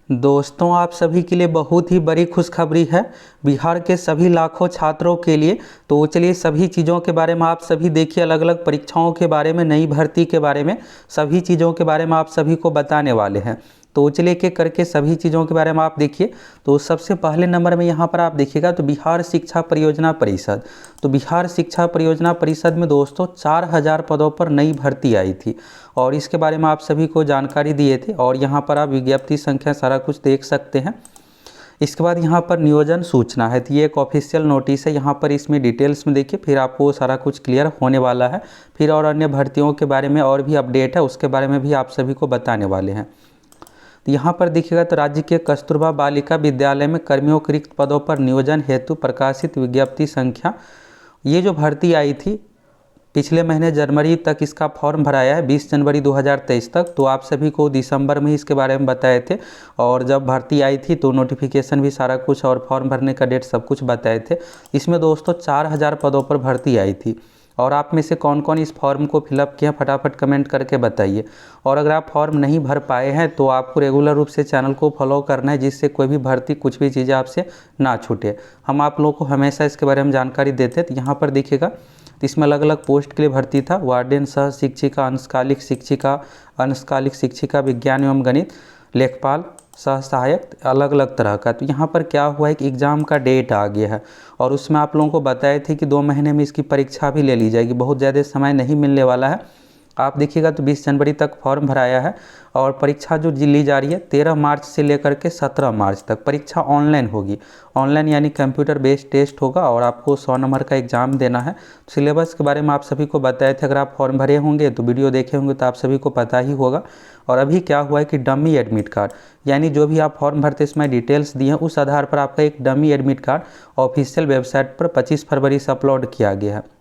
दोस्तों, आप सभी के लिए बहुत ही बड़ी खुशखबरी है बिहार के सभी लाखों छात्रों के लिए। तो चलिए सभी चीज़ों के बारे में आप सभी देखिए, अलग अलग परीक्षाओं के बारे में, नई भर्ती के बारे में, सभी चीज़ों के बारे में आप सभी को बताने वाले हैं। तो चलिए एक एक करके सभी चीज़ों के बारे में आप देखिए। तो सबसे पहले नंबर में यहाँ पर आप देखिएगा तो बिहार शिक्षा परियोजना परिषद। तो बिहार शिक्षा परियोजना परिषद में दोस्तों 4000 पदों पर नई भर्ती आई थी और इसके बारे में आप सभी को जानकारी दिए थे और यहाँ पर आप विज्ञप्ति संख्या सारा कुछ देख सकते हैं। इसके बाद यहाँ पर नियोजन सूचना है, तो ये एक ऑफिशियल नोटिस है। यहाँ पर इसमें डिटेल्स में देखिए, फिर आपको सारा कुछ क्लियर होने वाला है। फिर और अन्य भर्तियों के बारे में और भी अपडेट है, उसके बारे में भी आप सभी को बताने वाले हैं। तो यहाँ पर देखिएगा तो राज्य के कस्तूरबा बालिका विद्यालय में कर्मियों के रिक्त पदों पर नियोजन हेतु प्रकाशित विज्ञप्ति संख्या, ये जो भर्ती आई थी पिछले महीने जनवरी तक इसका फॉर्म भराया है, 20 जनवरी 2023 तक। तो आप सभी को दिसंबर में इसके बारे में बताए थे और जब भर्ती आई थी तो नोटिफिकेशन भी सारा कुछ और फॉर्म भरने का डेट सब कुछ बताए थे। इसमें दोस्तों 4000 पदों पर भर्ती आई थी और आप में से कौन कौन इस फॉर्म को फिलअप किया फटाफट कमेंट करके बताइए। और अगर आप फॉर्म नहीं भर पाए हैं तो आपको रेगुलर रूप से चैनल को फॉलो करना है, जिससे कोई भी भर्ती कुछ भी चीज़ें आपसे ना छूटे। हम आप लोगों को हमेशा इसके बारे में जानकारी देते हैं। तो यहाँ पर देखिएगा तो इसमें अलग अलग पोस्ट के लिए भर्ती था। वार्डन, सह शिक्षिका, अंशकालिक शिक्षिका, अंशकालिक शिक्षिका विज्ञान एवं गणित, लेखपाल, सह सहायक, अलग अलग तरह का। तो यहाँ पर क्या हुआ है कि एग्ज़ाम का डेट आ गया है और उसमें आप लोगों को बताए थे कि 2 महीने में इसकी परीक्षा भी ले ली जाएगी, बहुत ज़्यादा समय नहीं मिलने वाला है। आप देखिएगा तो 20 जनवरी तक फॉर्म भराया है और परीक्षा जो ली जा रही है 13 मार्च से लेकर के 17 मार्च तक परीक्षा ऑनलाइन होगी। ऑनलाइन यानी कंप्यूटर बेस्ड टेस्ट होगा और आपको 100 नंबर का एग्ज़ाम देना है। सिलेबस के बारे में आप सभी को बताए थे, अगर आप फॉर्म भरे होंगे तो वीडियो देखे होंगे तो आप सभी को पता ही होगा। और अभी क्या हुआ है कि डमी एडमिट कार्ड, यानी जो भी आप फॉर्म भरते इसमें डिटेल्स दिए हैं उस आधार पर आपका एक dummy admit card official website पर 25 फरवरी से अपलोड किया गया है।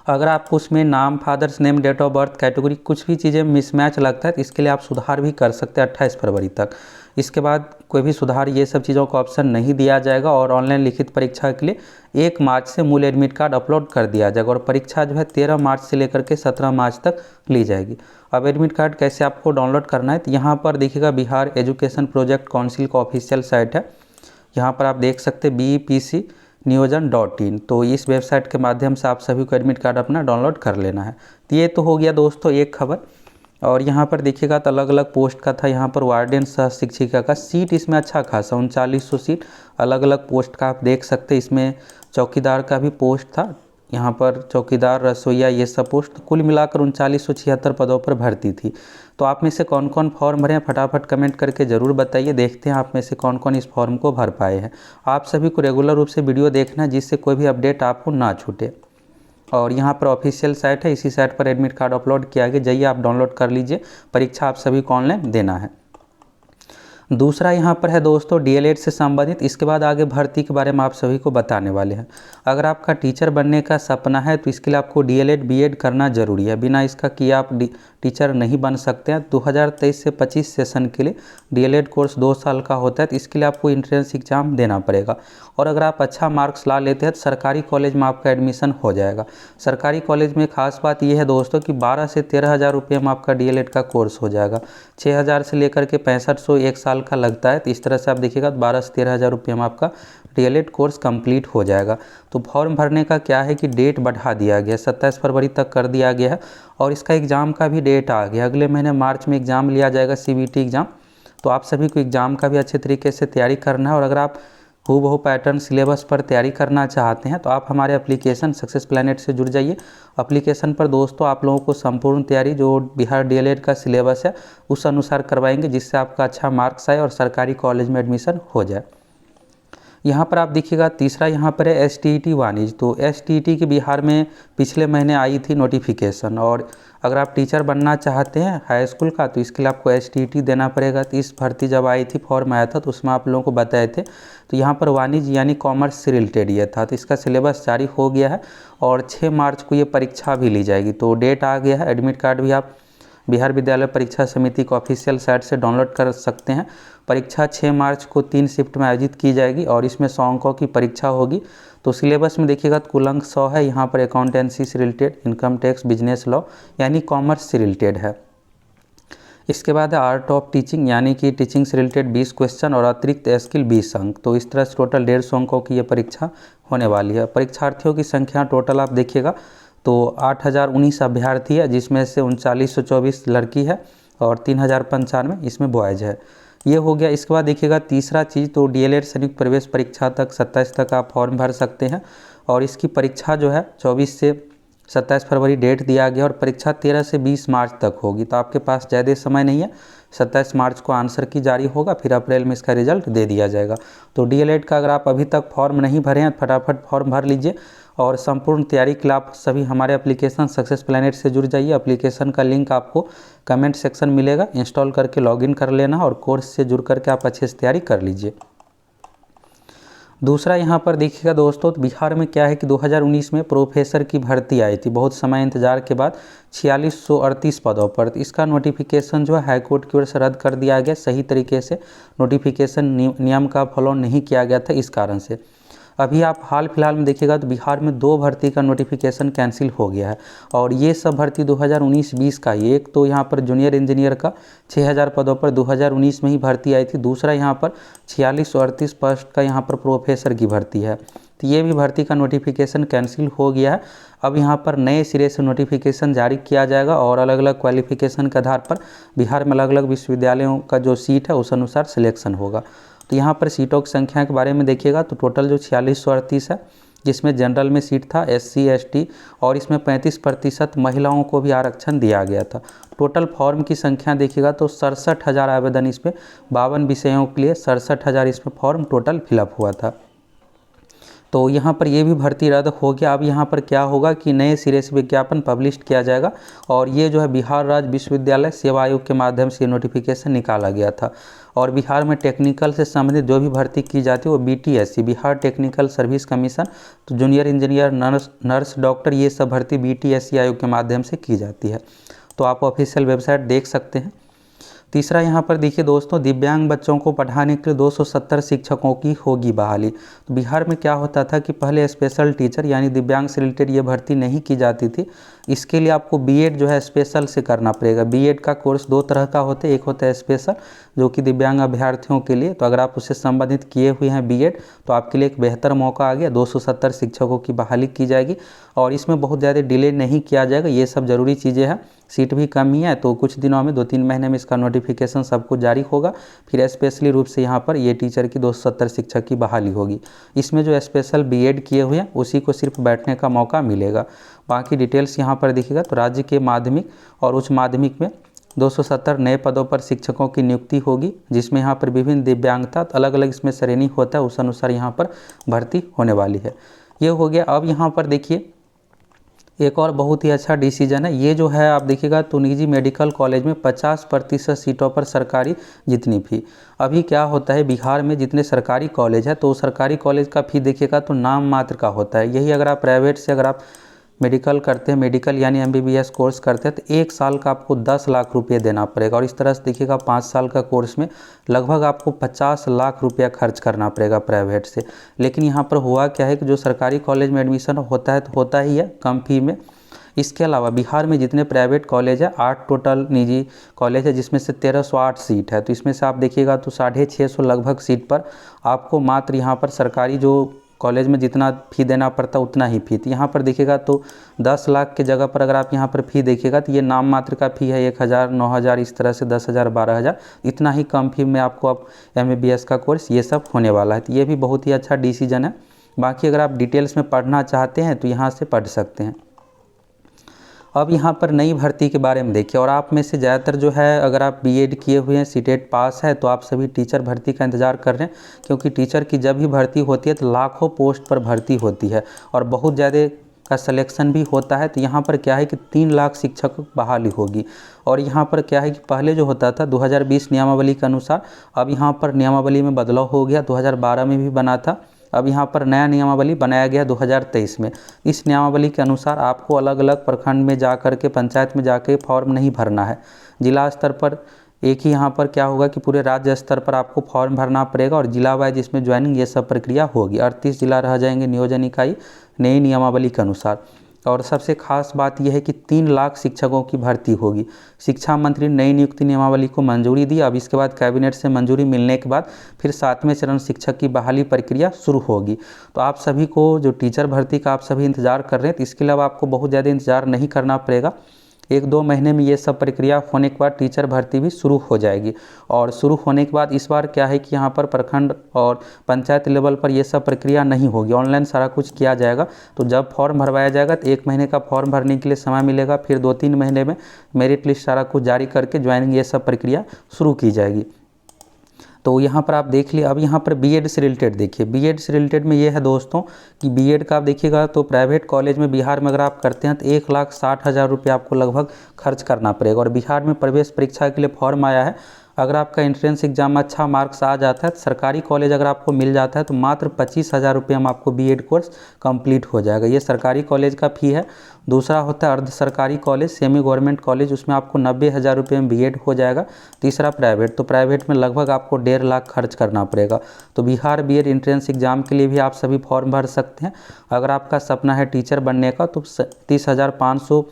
अगर आपको उसमें नाम, father's name, date of birth, category कुछ भी चीज़ें मिसमैच लगता है तो इसके लिए आप सुधार भी कर सकते हैं 28 फरवरी तक। इसके बाद कोई भी सुधार ये सब चीज़ों का ऑप्शन नहीं दिया जाएगा और ऑनलाइन लिखित परीक्षा के लिए 1 मार्च से मूल एडमिट कार्ड अपलोड कर दिया जाएगा और परीक्षा जो है 13 मार्च से लेकर के 17 मार्च तक ली जाएगी। अब एडमिट कार्ड कैसे आपको डाउनलोड करना है तो यहाँ पर देखिएगा बिहार एजुकेशन प्रोजेक्ट काउंसिल का ऑफिशियल साइट है। यहाँ पर आप देख सकते हैं BEPC niyojan.in। तो इस वेबसाइट के माध्यम से आप सभी को एडमिट कार्ड अपना डाउनलोड कर लेना है। तो ये तो हो गया दोस्तों एक खबर। और यहाँ पर देखिएगा तो अलग अलग पोस्ट का था। यहाँ पर वार्डन, सह शिक्षिका का सीट इसमें अच्छा खासा 3900 सीट अलग अलग पोस्ट का आप देख सकते हैं। इसमें चौकीदार का भी पोस्ट था, यहाँ पर चौकीदार, रसोईया, ये सब पोस्ट कुल मिलाकर 3976 पदों पर भर्ती थी। तो आप में से कौन कौन फॉर्म भरे हैं फटाफट कमेंट करके ज़रूर बताइए। देखते हैं आप में से कौन कौन इस फॉर्म को भर पाए हैं। आप सभी को रेगुलर रूप से वीडियो देखना है, जिससे कोई भी अपडेट आपको ना छूटे। और यहाँ पर ऑफिशियल साइट है, इसी साइट पर एडमिट कार्ड अपलोड किया गया, जाइए आप डाउनलोड कर लीजिए। परीक्षा आप सभी को ऑनलाइन देना है। दूसरा यहाँ पर है दोस्तों DLED से संबंधित। इसके बाद आगे भर्ती के बारे में आप सभी को बताने वाले हैं। अगर आपका टीचर बनने का सपना है तो इसके लिए आपको DLED BEd करना जरूरी है। बिना इसका किए आप टीचर नहीं बन सकते हैं। 2023 से 25 सेशन के लिए DLED कोर्स 2 साल का होता है, तो इसके लिए आपको एंट्रेंस एग्जाम देना पड़ेगा। और अगर आप अच्छा मार्क्स ला लेते हैं तो सरकारी कॉलेज में आपका एडमिशन हो जाएगा। सरकारी कॉलेज में खास बात यह है दोस्तों कि 12 से 13 हज़ार रुपये में आपका DLED का कोर्स हो जाएगा। 6000 से लेकर के 6500 एक साल का लगता है। तो इस तरह से आप देखिएगा 12 से 13 हज़ार रुपये में आपका DLED कोर्स कंप्लीट हो जाएगा। तो फॉर्म भरने का क्या है कि डेट बढ़ा दिया गया, 27 फरवरी तक कर दिया गया है और इसका एग्ज़ाम का भी डेट आ गया। अगले महीने मार्च में एग्ज़ाम लिया जाएगा CBT एग्ज़ाम। तो आप सभी को एग्ज़ाम का भी अच्छे तरीके से तैयारी करना है। और अगर आप हूबहू पैटर्न सिलेबस पर तैयारी करना चाहते हैं तो आप हमारे एप्लीकेशन सक्सेस प्लैनेट से जुड़ जाइए। एप्लीकेशन पर दोस्तों आप लोगों को संपूर्ण तैयारी जो बिहार DLED का सिलेबस है उस अनुसार करवाएंगे, जिससे आपका अच्छा मार्क्स आए और सरकारी कॉलेज में एडमिशन हो जाए। यहाँ पर आप देखिएगा तीसरा यहाँ पर है STET वाणिज्य। तो STET की बिहार में पिछले महीने आई थी नोटिफिकेशन और अगर आप टीचर बनना चाहते हैं हाई स्कूल का तो इसके लिए आपको STET देना पड़ेगा। तो इस भर्ती जब आई थी फॉर्म आया था तो उसमें आप लोगों को बताए थे। तो यहाँ पर वाणिज्य यानी कॉमर्स से रिलेटेड ये था। तो इसका सिलेबस जारी हो गया है और 6 मार्च को ये परीक्षा भी ली जाएगी। तो डेट आ गया है। एडमिट कार्ड भी आप बिहार विद्यालय परीक्षा समिति को ऑफिशियल साइट से डाउनलोड कर सकते हैं। परीक्षा 6 मार्च को 3 शिफ्ट में आयोजित की जाएगी और इसमें 100 अंकों की परीक्षा होगी। तो सिलेबस में देखिएगा तो कुल अंक 100 है। यहाँ पर अकाउंटेंसी से related, income tax, business law यानी कॉमर्स से रिलेटेड है। इसके बाद है आर्ट ऑफ टीचिंग, यानी कि टीचिंग से रिलेटेड 20 क्वेश्चन और अतिरिक्त स्किल 20 अंक। तो इस तरह से टोटल 150 अंकों की ये परीक्षा होने वाली है। परीक्षार्थियों की संख्या टोटल आप देखिएगा तो 8019 अभ्यर्थी है, जिसमें से 3924 लड़की है और 3095 इसमें बॉयज़ है। ये हो गया। इसके बाद देखिएगा तीसरा चीज़, तो डीएलएड संयुक्त प्रवेश परीक्षा तक 27 तक आप फॉर्म भर सकते हैं और इसकी परीक्षा जो है 24 से 27 फरवरी डेट दिया गया और परीक्षा 13 से 20 मार्च तक होगी। तो आपके पास ज़्यादा समय नहीं है, 27 मार्च को आंसर की जारी होगा, फिर अप्रैल में इसका रिजल्ट दे दिया जाएगा। तो डीएलएड का अगर आप अभी तक फॉर्म नहीं भरे हैं, फटाफट फॉर्म भर लीजिए और संपूर्ण तैयारी के लिए आप सभी हमारे एप्लीकेशन सक्सेस प्लैनेट से जुड़ जाइए। एप्लीकेशन का लिंक आपको कमेंट सेक्शन मिलेगा, इंस्टॉल करके लॉगिन कर लेना और कोर्स से जुड़ करके आप अच्छे से तैयारी कर लीजिए। दूसरा यहाँ पर देखिएगा दोस्तों, तो बिहार में क्या है कि 2019 में प्रोफेसर की भर्ती आई थी, बहुत समय इंतजार के बाद 4638 पदों पर। तो इसका नोटिफिकेशन जो है हाईकोर्ट की ओर से रद्द कर दिया गया। सही तरीके से नोटिफिकेशन नियम का फॉलो नहीं किया गया था, इस कारण से अभी आप हाल फिलहाल में देखिएगा तो बिहार में 2 भर्ती का नोटिफिकेशन कैंसिल हो गया है और ये सब भर्ती 2019-20 का ही। एक तो यहाँ पर जूनियर इंजीनियर का 6000 पदों पर 2019 में ही भर्ती आई थी। दूसरा यहाँ पर 4638 पोस्ट का यहाँ पर प्रोफेसर की भर्ती है। तो ये भी भर्ती का नोटिफिकेशन कैंसिल हो गया है। अब यहाँ पर नए सिरे से नोटिफिकेशन जारी किया जाएगा और अलग अलग क्वालिफिकेशन के आधार पर बिहार में अलग अलग विश्वविद्यालयों का जो सीट है उस अनुसार सिलेक्शन होगा। तो यहाँ पर सीटों की संख्या के बारे में देखिएगा तो टोटल जो 4638 है, जिसमें जनरल में सीट था SC ST और इसमें 35% महिलाओं को भी आरक्षण दिया गया था। टोटल फॉर्म की संख्या देखिएगा तो 67,000 आवेदन इसमें 52 विषयों के लिए 67,000 इसमें फॉर्म टोटल फिलअप हुआ था। तो यहाँ पर ये भी भर्ती रद्द हो गया। अब यहाँ पर क्या होगा कि नए सिरे से विज्ञापन पब्लिश किया जाएगा और ये जो है बिहार राज्य विश्वविद्यालय सेवा आयोग के माध्यम से नोटिफिकेशन निकाला गया था और बिहार में टेक्निकल से संबंधित जो भी भर्ती की जाती है वो BTSC Bihar technical service commission, तो जूनियर इंजीनियर, नर्स, डॉक्टर, ये सब भर्ती BTSC आयोग के माध्यम से की जाती है। तो आप ऑफिशियल वेबसाइट देख सकते हैं। तीसरा यहाँ पर देखिए दोस्तों, दिव्यांग बच्चों को पढ़ाने के लिए 270 शिक्षकों की होगी बहाली। तो बिहार में क्या होता था कि पहले स्पेशल टीचर यानी दिव्यांग से रिलेटेड ये भर्ती नहीं की जाती थी। इसके लिए आपको B.Ed जो है स्पेशल से करना पड़ेगा। B.Ed का कोर्स 2 तरह का होता है, एक होता है स्पेशल जो कि दिव्यांग अभ्यर्थियों के लिए। तो अगर आप उससे संबंधित किए हुए हैं B.Ed तो आपके लिए एक बेहतर मौका आ गया। 270 शिक्षकों की बहाली की जाएगी और इसमें बहुत ज़्यादा डिले नहीं किया जाएगा। ये सब ज़रूरी चीज़ें हैं, सीट भी कम ही है। तो कुछ दिनों में 2-3 महीने में इसका नोटिफिकेशन सबको जारी होगा। फिर स्पेशली रूप से यहाँ पर ये टीचर की 270 शिक्षक की बहाली होगी। इसमें जो स्पेशल B.Ed किए हुए हैं उसी को सिर्फ बैठने का मौका मिलेगा। बाकी डिटेल्स यहाँ पर देखिएगा तो राज्य के माध्यमिक और उच्च माध्यमिक में 270 नए पदों पर शिक्षकों की नियुक्ति होगी, जिसमें यहाँ पर विभिन्न दिव्यांगता अलग अलग इसमें श्रेणी होता है, उस अनुसार यहाँ पर भर्ती होने वाली है। ये हो गया। अब यहाँ पर देखिए एक और बहुत ही अच्छा डिसीजन है। ये जो है आप देखिएगा तो निजी मेडिकल कॉलेज में 50% सीटों पर सरकारी जितनी फ़ी। अभी क्या होता है बिहार में जितने सरकारी कॉलेज है तो सरकारी कॉलेज का फ़ी देखिएगा तो नाम मात्र का होता है। यही अगर आप प्राइवेट से अगर आप मेडिकल करते हैं, मेडिकल यानी MBBS कोर्स करते हैं तो 1 साल का आपको 10 लाख रुपये देना पड़ेगा और इस तरह से देखिएगा 5 साल का कोर्स में लगभग आपको 50 लाख रुपया खर्च करना पड़ेगा प्राइवेट से। लेकिन यहाँ पर हुआ क्या है कि जो सरकारी कॉलेज में एडमिशन होता है तो होता ही है कम फी में। इसके अलावा बिहार में जितने प्राइवेट कॉलेज है 8 टोटल निजी कॉलेज है, जिसमें से 1308 सीट है। तो इसमें से आप देखिएगा तो 650 लगभग सीट पर आपको मात्र यहाँ पर सरकारी जो कॉलेज में जितना फ़ी देना पड़ता है उतना ही फ़ी। तो यहाँ पर देखिएगा तो 10 लाख के जगह पर अगर आप यहाँ पर फ़ी देखिएगा तो ये नाम मात्र का फ़ी है 1000, 9000, इस तरह से 10,000, 12,000, इतना ही कम फ़ी में आपको अब MBBS का कोर्स ये सब होने वाला है। तो ये भी बहुत ही अच्छा डिसीजन है। बाकी अगर आप डिटेल्स में पढ़ना चाहते हैं तो यहाँ से पढ़ सकते हैं। अब यहाँ पर नई भर्ती के बारे में देखिए, और आप में से ज़्यादातर जो है अगर आप B.Ed किए हुए हैं, CTET पास है, तो आप सभी टीचर भर्ती का इंतज़ार कर रहे हैं, क्योंकि टीचर की जब भी भर्ती होती है तो लाखों पोस्ट पर भर्ती होती है और बहुत ज़्यादा का सिलेक्शन भी होता है। तो यहाँ पर क्या है कि 3 लाख शिक्षक बहाली होगी। और यहाँ पर क्या है कि पहले जो होता था 2020 नियमावली के अनुसार, अब यहाँ पर नियमावली में बदलाव हो गया। 2012 में भी बना था, अब यहाँ पर नया नियमावली बनाया गया 2023 में। इस नियमावली के अनुसार आपको अलग अलग प्रखंड में जा कर के, पंचायत में जाके फॉर्म नहीं भरना है। जिला स्तर पर एक ही यहाँ पर क्या होगा कि पूरे राज्य स्तर पर आपको फॉर्म भरना पड़ेगा और जिला वाइज इसमें ज्वाइनिंग ये सब प्रक्रिया होगी। 38 जिला रह जाएंगे नियोजन इकाई नई नियमावली के अनुसार। और सबसे खास बात यह है कि 3 लाख शिक्षकों की भर्ती होगी। शिक्षा मंत्री ने नई नियुक्ति नियमावली को मंजूरी दी। अब इसके बाद कैबिनेट से मंजूरी मिलने के बाद फिर 7वें चरण शिक्षक की बहाली प्रक्रिया शुरू होगी। तो आप सभी को जो टीचर भर्ती का आप सभी इंतजार कर रहे हैं, तो इसके लिए अब आपको बहुत ज़्यादा इंतजार नहीं करना पड़ेगा। 1-2 महीने में ये सब प्रक्रिया होने के बाद टीचर भर्ती भी शुरू हो जाएगी। और शुरू होने के बाद इस बार क्या है कि यहाँ पर प्रखंड और पंचायत लेवल पर ये सब प्रक्रिया नहीं होगी, ऑनलाइन सारा कुछ किया जाएगा। तो जब फॉर्म भरवाया जाएगा तो 1 महीने का फॉर्म भरने के लिए समय मिलेगा, फिर 2-3 महीने में मेरिट लिस्ट सारा कुछ जारी करके ज्वाइनिंग ये सब प्रक्रिया शुरू की जाएगी। तो यहाँ पर आप देख लिए। अब यहाँ पर बीएड से रिलेटेड देखिए, बीएड से रिलेटेड में ये है दोस्तों कि बीएड का आप देखिएगा तो प्राइवेट कॉलेज में बिहार में अगर आप करते हैं तो 1,60,000 रुपये आपको लगभग खर्च करना पड़ेगा। और बिहार में प्रवेश परीक्षा के लिए फॉर्म आया है। अगर आपका एंट्रेंस एग्जाम में अच्छा मार्क्स आ जाता है तो सरकारी कॉलेज अगर आपको मिल जाता है तो मात्र 25,000 रुपये में आपको बीएड कोर्स कंप्लीट हो जाएगा। ये सरकारी कॉलेज का फ़ी है। दूसरा होता है अर्ध सरकारी कॉलेज, सेमी गवर्नमेंट कॉलेज, उसमें आपको 90,000 रुपये में बीएड हो जाएगा। तीसरा प्राइवेट, तो प्राइवेट में लगभग आपको 1.5 लाख खर्च करना पड़ेगा। तो बिहार बीएड एंट्रेंस एग्जाम के लिए भी आप सभी फॉर्म भर सकते हैं। अगर आपका सपना है टीचर बनने का तो 30,500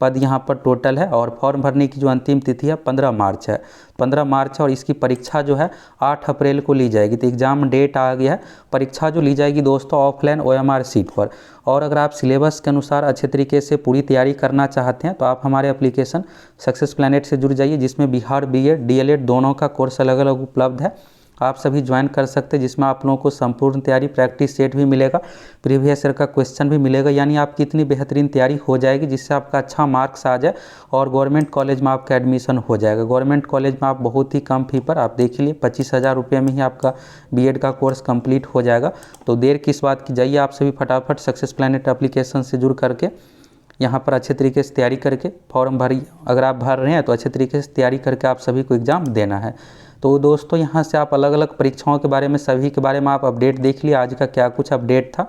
पद यहाँ पर टोटल है। और फॉर्म भरने की जो अंतिम तिथि है 15 मार्च है, 15 मार्च है। और इसकी परीक्षा जो है 8 अप्रैल को ली जाएगी। तो एग्ज़ाम डेट आ गया है। परीक्षा जो ली जाएगी दोस्तों ऑफलाइन OMR सीट पर। और अगर आप सिलेबस के अनुसार अच्छे तरीके से पूरी तैयारी करना चाहते हैं तो आप हमारे एप्लीकेशन सक्सेस प्लैनेट से जुड़ जाइए, जिसमें बिहार बीएड DLED दोनों का कोर्स अलग अलग उपलब्ध है। आप सभी ज्वाइन कर सकते हैं, जिसमें आप लोगों को संपूर्ण तैयारी, प्रैक्टिस सेट भी मिलेगा, प्रीवियस ईयर का क्वेश्चन भी मिलेगा। यानी आपकी इतनी बेहतरीन तैयारी हो जाएगी जिससे आपका अच्छा मार्क्स आ जाए और गवर्नमेंट कॉलेज में आपका एडमिशन हो जाएगा। गवर्नमेंट कॉलेज में आप बहुत ही कम फ़ी पर, आप देख लीजिए 25,000 रुपये में ही आपका बीएड का कोर्स कंप्लीट हो जाएगा। तो देर किस बात की, जाइए आप सभी फटाफट सक्सेस प्लैनेट एप्लीकेशन से जुड़ करके यहाँ पर अच्छे तरीके से तैयारी करके फॉर्म भरिए। अगर आप भर रहे हैं तो अच्छे तरीके से तैयारी करके आप सभी को एग्ज़ाम देना है। तो दोस्तों यहाँ से आप अलग अलग परीक्षाओं के बारे में, सभी के बारे में आप अपडेट देख लिए। आज का क्या कुछ अपडेट था।